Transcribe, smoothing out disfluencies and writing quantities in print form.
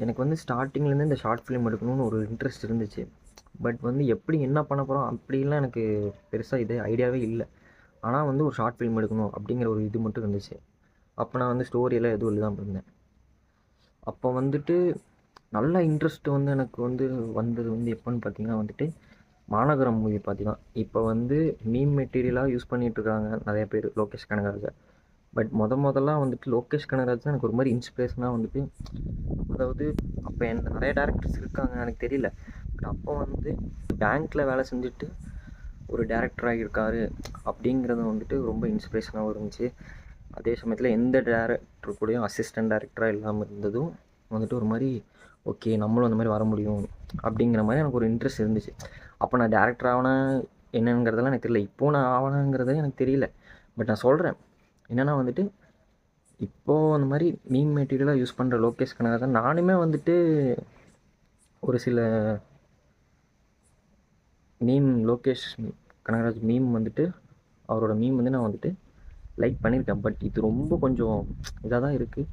எனக்கு வந்து ஸ்டார்டிங்லேருந்து இந்த ஷார்ட் ஃபிலிம் எடுக்கணும்னு ஒரு இன்ட்ரெஸ்ட் இருந்துச்சு. பட் வந்து எப்படி என்ன பண்ண போகிறோம் அப்படிலாம் எனக்கு பெருசாக இது ஐடியாவே இல்லை. ஆனால் வந்து ஒரு ஷார்ட் ஃபிலிம் எடுக்கணும் அப்படிங்கிற ஒரு இது மட்டும் இருந்துச்சு. அப்போ நான் வந்து ஸ்டோரியெல்லாம் எதுவும் எழுதாமல் இருந்தேன். அப்போ வந்துட்டு நல்ல இன்ட்ரெஸ்ட் வந்து எனக்கு வந்து வந்தது வந்து எப்போன்னு பார்த்தீங்கன்னா வந்துட்டு மாநகரம் மூவி பார்த்தி தான். இப்போ வந்து மீம் மெட்டீரியலாக யூஸ் பண்ணிகிட்ருக்காங்க நிறைய பேர் லோகேஷ் கனகராஜை. பட் முதல்லாம் வந்துட்டு லோகேஷ் கனகராஜ் தான் எனக்கு ஒரு மாதிரி இன்ஸ்பிரேஷனாக வந்துட்டு. அதாவது அப்போ நிறைய டேரக்டர்ஸ் இருக்காங்க எனக்கு தெரியல. பட் அப்போ வந்து பேங்க்கில் வேலை செஞ்சுட்டு ஒரு டேரக்டர் ஆகியிருக்காரு அப்படிங்கிறது வந்துட்டு ரொம்ப இன்ஸ்பிரேஷனாகவும் இருந்துச்சு. அதே சமயத்தில் எந்த டேரக்டர் கூடயும் அசிஸ்டன்ட் டேரக்டராக இல்லாமல் இருந்ததும் வந்துட்டு ஒரு மாதிரி ஓகே நம்மளும் அந்த மாதிரி வர முடியும் அப்படிங்கிற மாதிரி எனக்கு ஒரு இன்ட்ரெஸ்ட் இருந்துச்சு. அப்போ நான் டேரக்டர் ஆகினேன் என்னங்கிறதெல்லாம் எனக்கு தெரியல. இப்போது நான் ஆகணுங்கிறதே எனக்கு தெரியல. பட் நான் சொல்கிறேன் என்னென்னா வந்துட்டு இப்போது அந்த மாதிரி மீம் மெட்டீரியலாக யூஸ் பண்ணுற லோகேஷ் கனகராஜன் நானுமே வந்துட்டு ஒரு சில மீம் லோகேஷ் கனகராஜ் மீம் வந்துட்டு அவரோட மீம் வந்து நான் வந்துட்டு லைக் பண்ணியிருக்கேன். பட் இது ரொம்ப கொஞ்சம் இதாக தான் இருக்குது.